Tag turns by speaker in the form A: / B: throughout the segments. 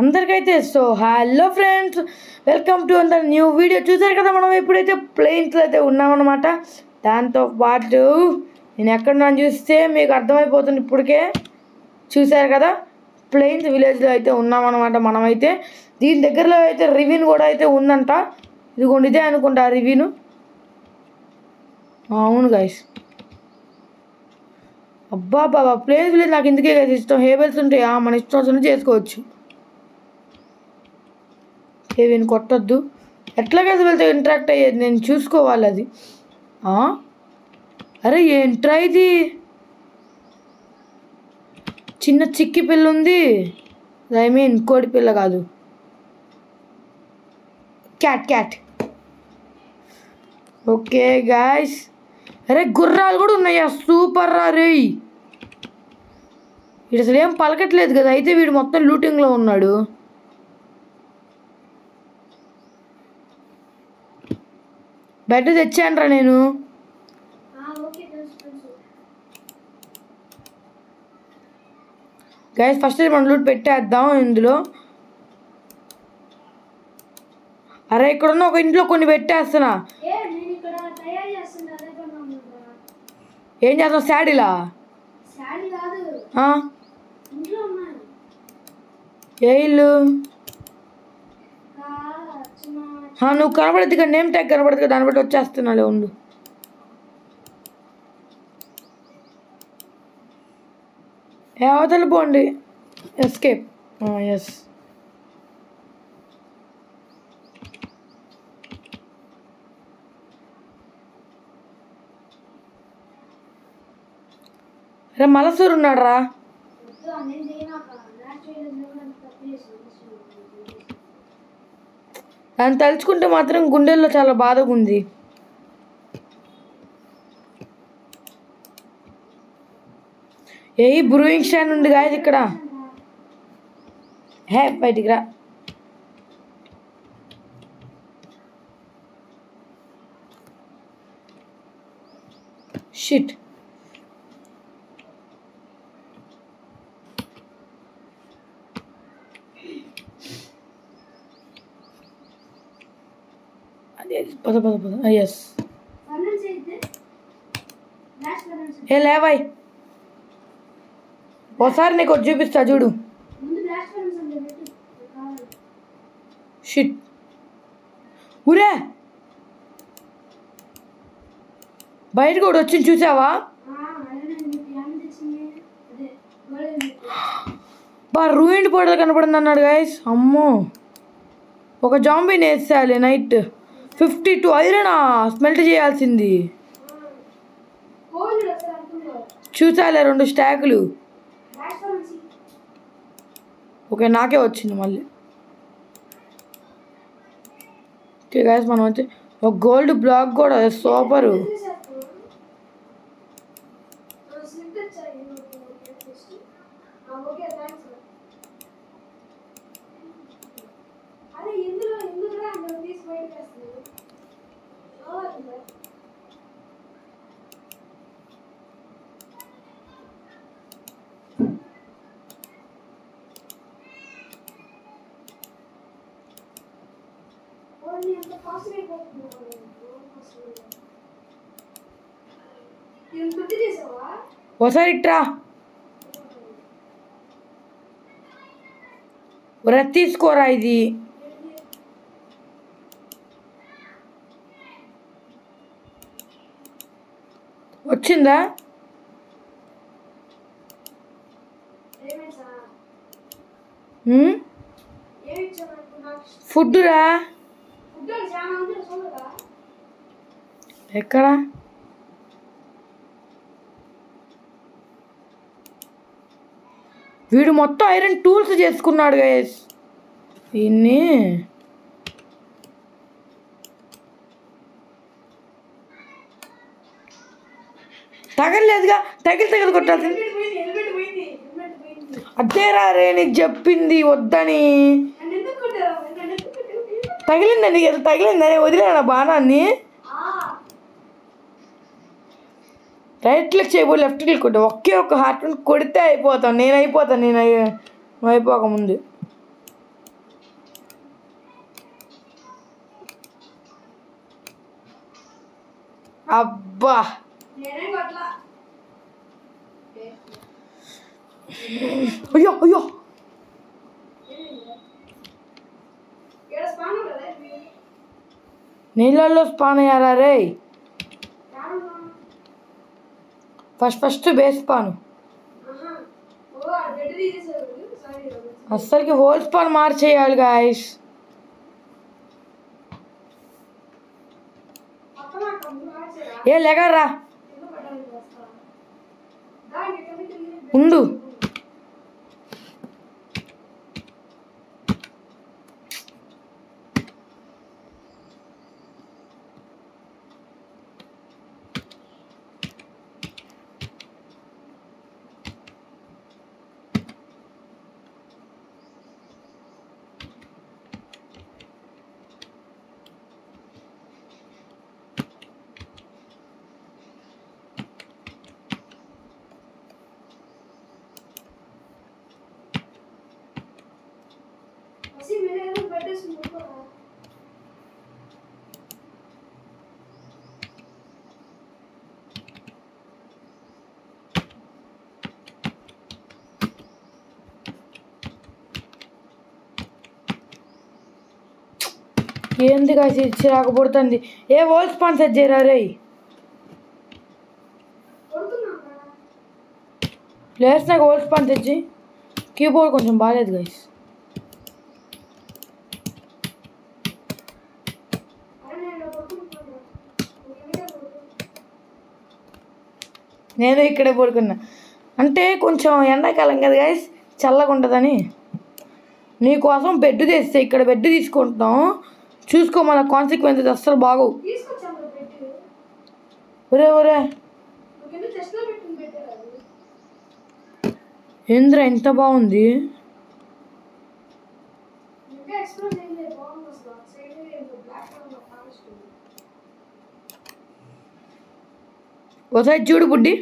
A: అందరికైతే so hello friends, welcome to another new video. చూసారు కదా, మనం ఎప్పుడైతే ప్లేన్స్లో అయితే ఉన్నామన్నమాట. దాంతో పాటు నేను ఎక్కడ చూస్తే మీకు అర్థమైపోతుంది. ఇప్పటికే చూసారు కదా, ప్లేన్స్ విలేజ్లో అయితే ఉన్నామన్నమాట. మనమైతే దీని దగ్గరలో అయితే రివ్యూను కూడా అయితే ఉందంట. ఇదిగోండి, ఇదే అనుకుంటా రివ్యూను. అవును గైస్, అబ్బా బాబా, ప్లేన్స్ విలేజ్ నాకు ఇందుకే కదా ఇష్టం. హేబెల్స్ ఉంటే మన ఇష్టం వచ్చినట్టు చేసుకోవచ్చు. ఏవిని కొట్టద్దు, ఎట్లా కలిసి వెళ్తే ఇంటరాక్ట్ అయ్యేది నేను చూసుకోవాలి. అది అరే ఏంట్రా ఇది, చిన్న చిక్కి పిల్ల ఉంది. ఐ మీన్ కోడి పిల్ల కాదు, క్యాట్. ఓకే గాయ్స్, అరే గుర్రాలు కూడా ఉన్నాయా, సూపర్ రా రే. వీడు అసలు ఏం పలకట్లేదు కదా, అయితే వీడు మొత్తం లూటింగ్లో ఉన్నాడు. బెడ్ తెచ్చానరా నేను. గైస్ ఫస్ట్ మనం లూట్ పెట్టేద్దాం ఇందులో. అరే ఇక్కడున్న ఒక ఇంట్లో కొన్ని పెట్టేస్తున్నా. ఏం చేస్తావు, శాడీలా? ఏ ఇల్లు? నువ్వు కనబడద్దు కదా, నేమ్ ట్యాగ్ కనబడదు కదా, దాన్ని బట్టి వచ్చేస్తున్నాలే ఉండు. అవతల పోండి, ఎస్కేప్. ఎస్, రే మలసూరు ఉన్నాడు రా. దాన్ని తలుచుకుంటే మాత్రం గుండెల్లో చాలా బాధగా ఉంది. ఏ బ్రూయింగ్ స్టాండ్ ఉంది గాయస్ ఇక్కడ. బయటికి రా. షిట్, అదే పద. ఎస్, ఏ లేవాయ్, ఒకసారి నీకు ఒకటి చూపిస్తా చూడు. షిట్, ఊరే బయట కూడా వచ్చింది చూసావా? రూయిండ్ పోటల్ కనపడింది అన్నాడు గైస్. అమ్మో, ఒక జాంబీని వేసేయాలి. నైట్ 52 ఐరన్ స్మెల్ట్ చేయాల్సింది. చూసాలే 2 స్టాకులు. ఓకే, నాకే వచ్చింది మళ్ళీ. ఓకే గైస్, మనం వచ్చి ఒక గోల్డ్ బ్లాక్ కూడా సూపరు. ఒకసారి ఇట్రా, తీసుకోరా. ఇది వచ్చిందా? ఫుడ్ రా. ఎక్కడ? వీడు మొత్తం ఐరన్ టూల్స్ చేసుకున్నాడు గైస్. దీన్ని తగలేదుగా, తగిలి కొట్టాల్సింది. అదేరా రే, నీకు చెప్పింది వద్దని. తగిలిందని కదా, తగిలిందని వదిలేనా బాణాన్ని. రైట్ క్లిక్ చేయబోయి లెఫ్ట్ క్లిక్ కొట్టు. ఒకే ఒక్క హార్ట్ కొడితే అయిపోతాను. నేను అయిపోతాను అయిపోక ముందు. అబ్బా అయ్యో అయ్యో నీళ్ళల్లో స్పాన్ అయ్యారా రే ఫస్ట్ బేస్ స్పాన్ అస్సలకి హోల్ స్పాన్ మార్చేయాలి గాయస్ ఏ లేగరా ఉండు ఏంది కాసి చిరాకు పడుతుంది ఏ హోల్ స్పాన్ సెట్ చేయరా రే ప్లేయర్స్ నాకు హోల్ స్పాన్ తెచ్చి కీబోర్డ్ కొంచెం బాగాలేదు గైస్ నేను ఇక్కడే పడుకున్నా అంటే కొంచెం ఎండాకాలం కదా గైస్ చల్లగా ఉంటుందని నీకోసం బెడ్ తెస్తే ఇక్కడ బెడ్ తీసుకుంటున్నాం చూసుకో మన కాన్సిక్వెన్సెస్ అస్సలు బాగోవు ఒరే ఒరే ఏంద్రా ఎంత బాగుంది ఒకసారి చూడు బుడ్డి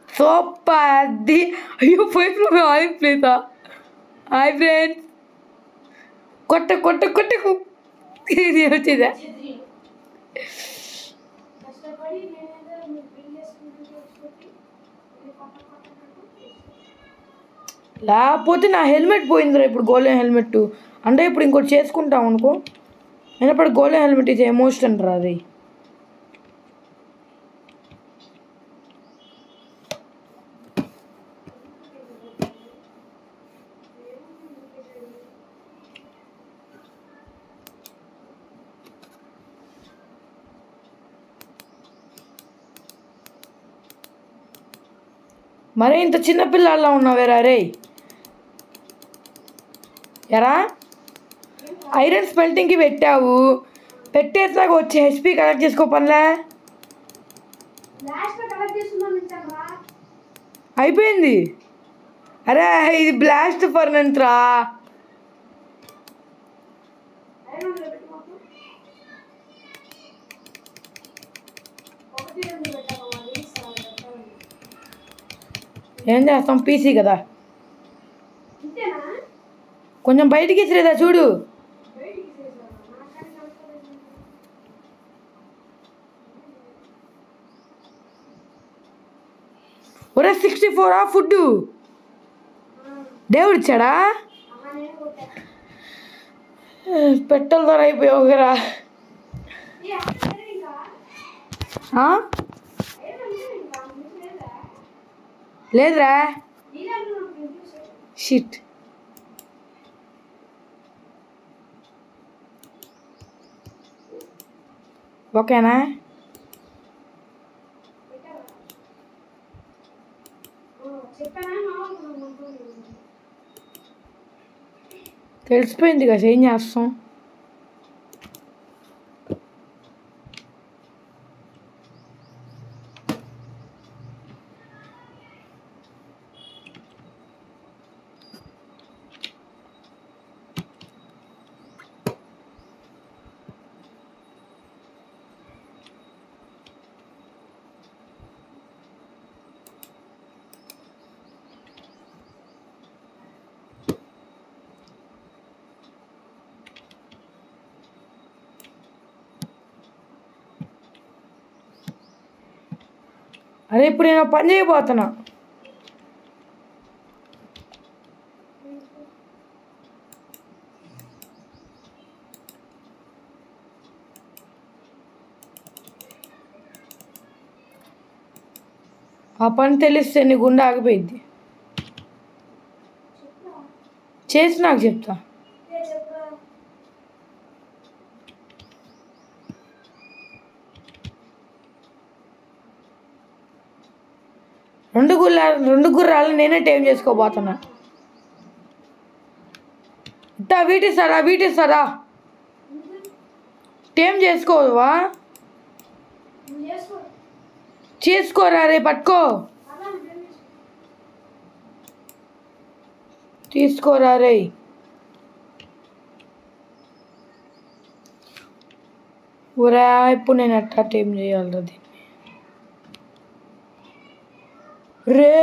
A: సూపర్ అది అయ్యో పోయి హాయ్ ప్లీజా హాయ్ ఫ్రెండ్స్ కొట్ట కొట్ట కొట్టకు ఇది వచ్చిందా లేకపోతే నా హెల్మెట్ పోయిందిరా ఇప్పుడు గోల్డెన్ హెల్మెట్ అంటే ఇప్పుడు ఇంకోటి చేసుకుంటాం అనుకో అయినప్పుడు గోల్డెన్ హెల్మెట్ ఇది ఎమోషన్ రా అది మరే ఇంత చిన్నపిల్లల్లా ఉన్నావేరా రే ఎరా ఐరన్ స్మెల్టింగ్కి పెట్టావు పెట్టేసాక వచ్చి హెచ్పి కలెక్ట్ చేసుకో పనిలే అయిపోయింది అరే ఇది బ్లాస్ట్ ఫర్నెన్స్ రా ఏం చేస్తాం పీసీ కదా కొంచెం బయటికి ఇచ్చిరేదా చూడు ఒరే 64 ఫుడ్ దేవుడు ఇచ్చాడా పెట్టల ధర అయిపోయావు కదా లేదురా షిట్ ఓకేనా తెలిసిపోయింది కదా ఏం చేస్తాం అరే ఇప్పుడు నేను పని చేయబోతున్నా. ఆ పని తెలిస్తే నీ గుండె ఆగిపోయింది. చేసి నాకు చెప్తా. రెండు గుర్రాలు నేనే టైం చేసుకోబోతున్నా. వీటిస్తారా టైం చేసుకోవా? చేసుకోరా రే, పట్టుకో తీసుకోరా రే. ఊరా ఇప్పుడు నేను ఎట్టా టైం చేయాలి అది రే.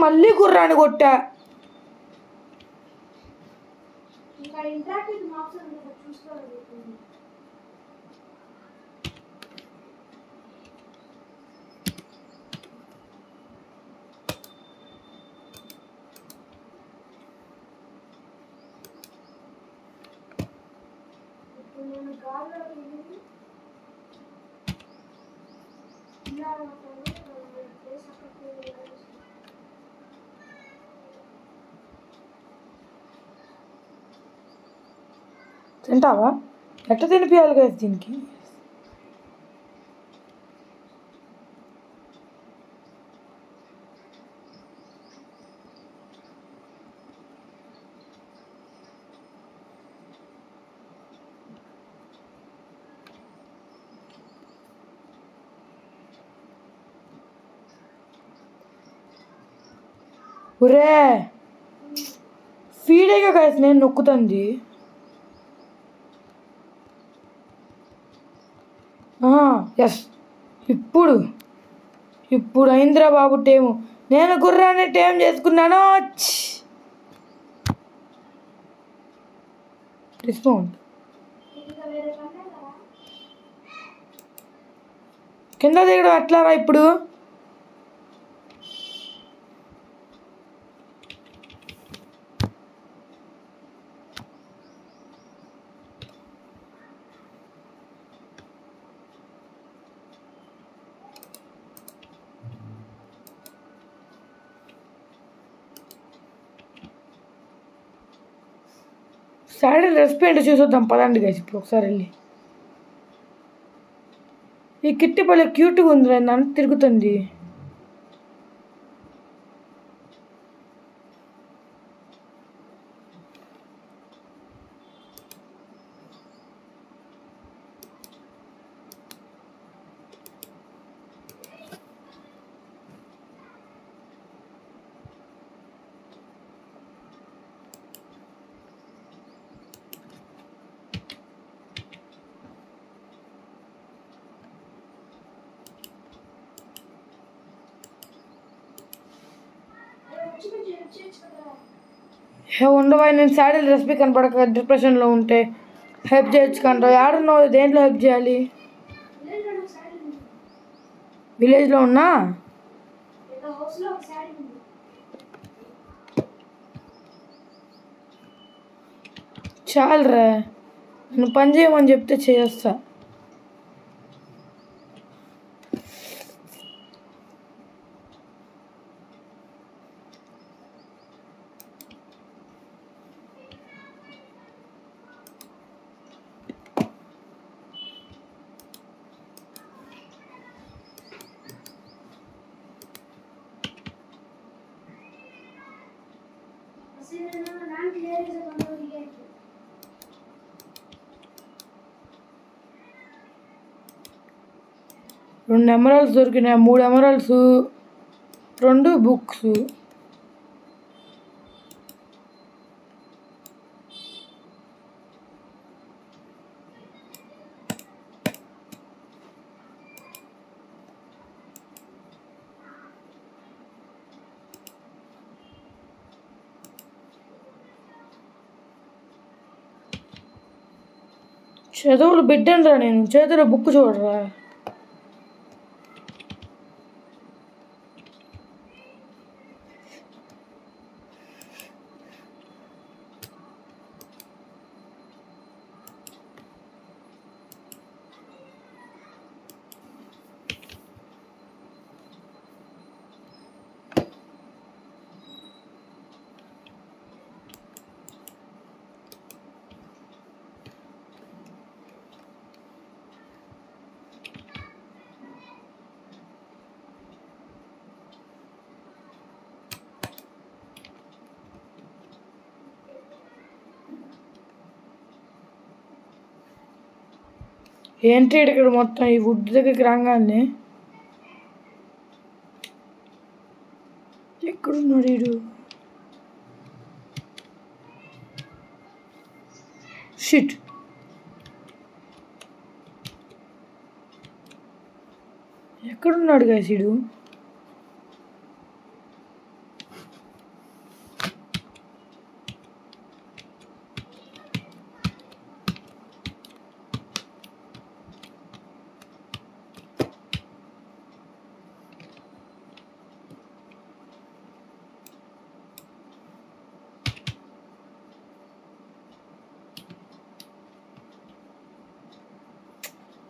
A: మళ్ళీ గుర్రాన్ని కొట్టా. తింటావా? ఎట్ట తినిపించాలి కదా దీనికి? ఒరే ఫీడేగా కలిసి నేను నొక్కుతుంది. ఎస్ ఇప్పుడు అయిందిరా బాబు టేము. నేను గుర్రాన్ని టేం చేసుకున్నాను. డిస్కౌంట్ కింద దిగడం ఎట్లారా ఇప్పుడు? సాడల్ రెస్పెంట్ చూసొద్దాం పదండి గైస్ ఇప్పుడు ఒకసారి వెళ్ళి. ఈ కిట్టి భలే క్యూట్గా ఉంది, నన్ను తిరుగుతుంది. ఉండవా? నేను సాడల్ రెసిపీ కనపడక డిప్రెషన్లో ఉంటే హెల్ప్ చేయొచ్చు కంటావు. ఏడున్నావు? దేంట్లో హెల్ప్ చేయాలి? విలేజ్లో ఉన్నా? చాలరా, నేను పని చేయమని చెప్తే చేస్తా. రెండు ఎమరాల్డ్స్ దొరికినాయి. 3 ఎమరాల్డ్స్, 2 బుక్స్. చదువులు బిడ్డనరా నేను, చేతిలో బుక్ చూడరా. ఏంటి ఇక్కడ మొత్తం ఈ వుడ్ దగ్గరికి రాగానే ఎక్కడున్నాడు వీడు? షిట్, ఎక్కడున్నాడు గైస్ వీడు?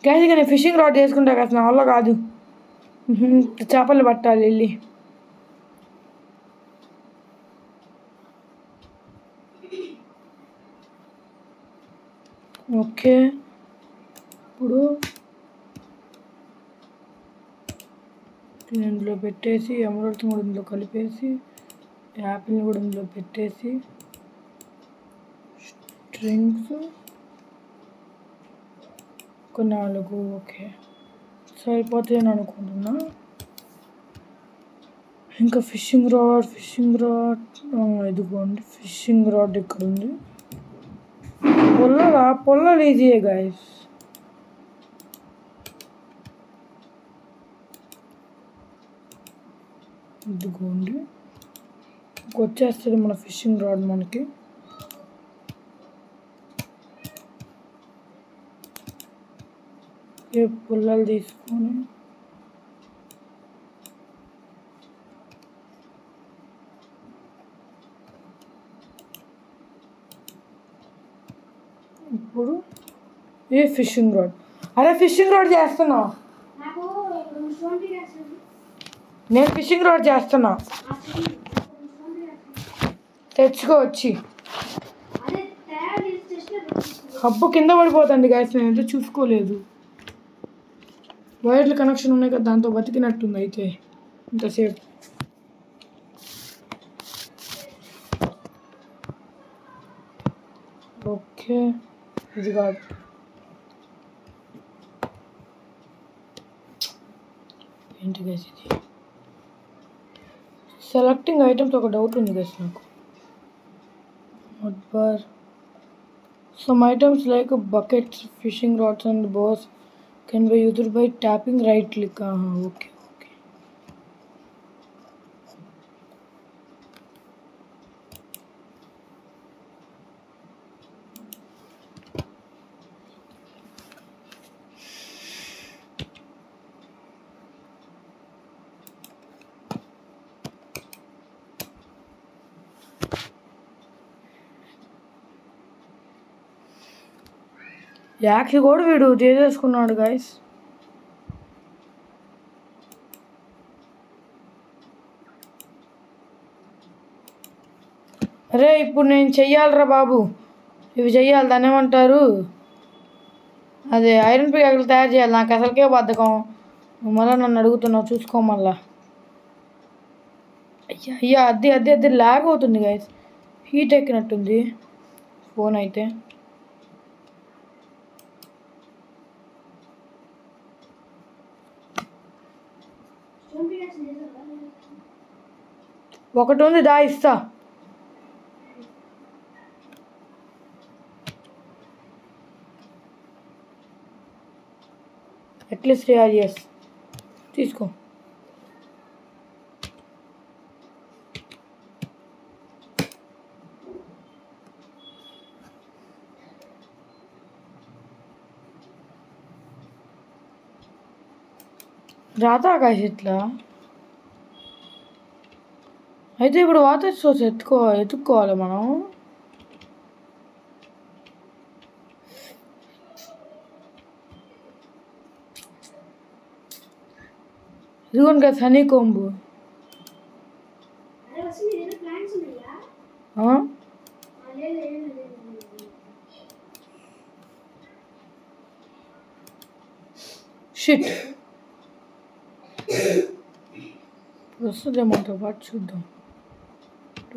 A: గైస్ ఇక నేను ఫిషింగ్ రాడ్ చేసుకుంటా కదా, నా వల్ల కాదు. చేపలు పట్టాలి వెళ్ళి. ఓకే, ఇప్పుడు ఇందులో పెట్టేసి ఎమరాల్డ్స్ కూడా ఇందులో కలిపేసి యాపిల్ని కూడా ఇందులో పెట్టేసి స్ట్రింగ్స్ ఒక 4. ఓకే, సరిపోతాయని అనుకుంటున్నా. ఇంకా ఫిషింగ్ రాడ్ ఇదిగోండి, ఫిషింగ్ రాడ్ ఇక్కడ ఉంది. పొల్లలు ఈజీయే గైస్. ఇదిగోండి, వచ్చేస్తుంది మన ఫిషింగ్ రాడ్ మనకి. పుల్లలు తీసుకొని ఇప్పుడు ఏ ఫిషింగ్ రాడ్. అరే ఫిషింగ్ రాడ్ చేస్తున్నా నేను, ఫిషింగ్ రాడ్ చేస్తున్నా. తెచ్చుకోవచ్చి హబ్బు కింద పడిపోతుంది గైస్, నేను ఎంత చూసుకోలేదు. వైర్లు కనెక్షన్ ఉన్నాయి కదా, దాంతో బతికినట్టుంది అయితే ఇంతసేపు. ఓకే, ఇది కాదు. ఏంటి గైస్ ఇది? సెలెక్టింగ్ ఐటమ్స్ ఒక డౌట్ ఉంది గైస్ నాకు. Bar some items like buckets, fishing rods and bows can be used by tapping right click. Okay. యాక్సి కూడా వీడు చేసేసుకున్నాడు గైస్. అరే ఇప్పుడు నేను చెయ్యాలరా బాబు, ఇవి చెయ్యాలి. దాన్ని ఏమంటారు, అదే ఐరన్ పికాకులు తయారు చేయాలి. నాకు అసలుకే బద్ధకం, మళ్ళీ నన్ను అడుగుతున్నావు చూసుకో మళ్ళా. అయ్యా అది లాగ్ అవుతుంది గైస్, హీట్ ఎక్కినట్టుంది ఫోన్ అయితే. ఒకటి ఉంది దా ఇస్తా. అట్లీస్ట్ 3 years తీసుకో. రాతా కాసి ఇట్లా అయితే ఇప్పుడు వాటర్ సోర్స్ ఎత్తుక్కోవాలి మనం. ఇదిగోండి కదా హనీ కొంబు. షిట్, వస్తుందేమో పాటు చూద్దాం.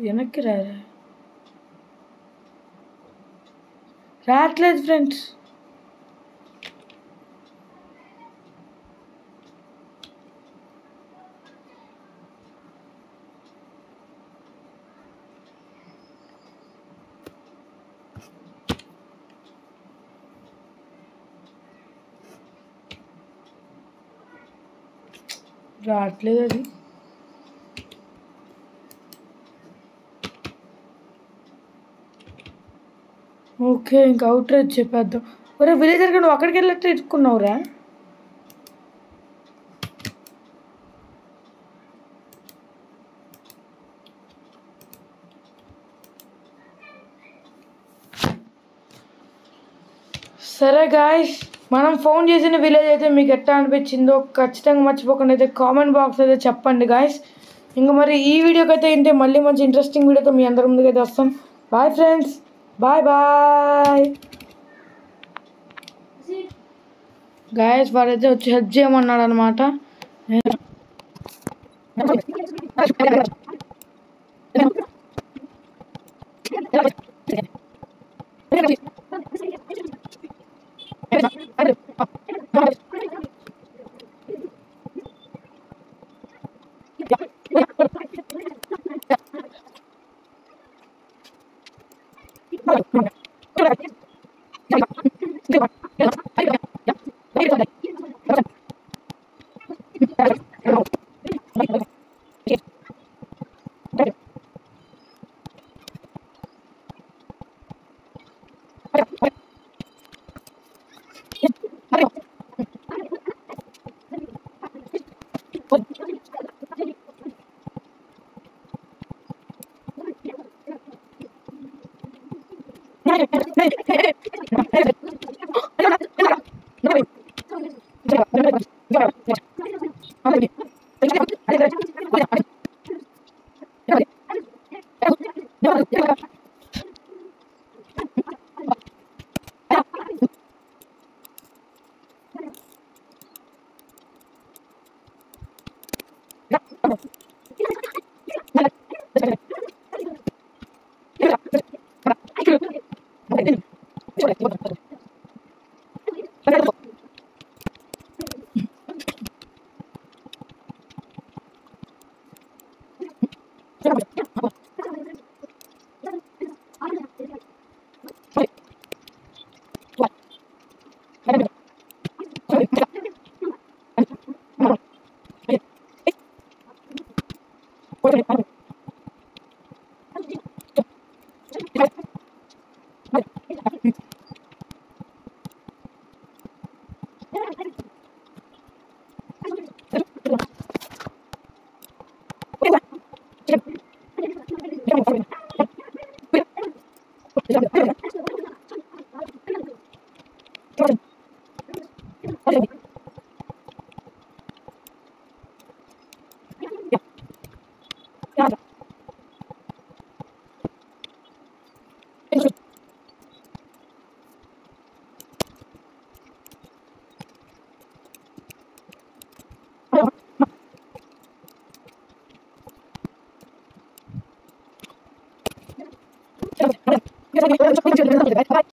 A: వెనక్కి రావట్లేదు ఫ్రెండ్స్. రావట్లేదు అది. ఓకే, ఇంకా అవుట్రేజ్ చెప్పేద్దాం. ఒరే విలేజర్గా నువ్వు అక్కడికి వెళ్ళట్టు ఇట్టుకున్నావురా. సరే గాయస్, మనం ఫోన్ చేసిన విలేజ్ అయితే మీకు ఎట్లా అనిపించిందో ఖచ్చితంగా మర్చిపోకుండా అయితే కామెంట్ బాక్స్ అయితే చెప్పండి గాయస్. ఇంకా మరి ఈ వీడియోకి అయితే ఏంటి మళ్ళీ మంచి ఇంట్రెస్టింగ్ వీడియోతో మీ అందరి ముందుకైతే వస్తాం. Bye friends, bye bye guys. వాడైతే వచ్చి హెల్ప్ చేయమన్నాడు అనమాట.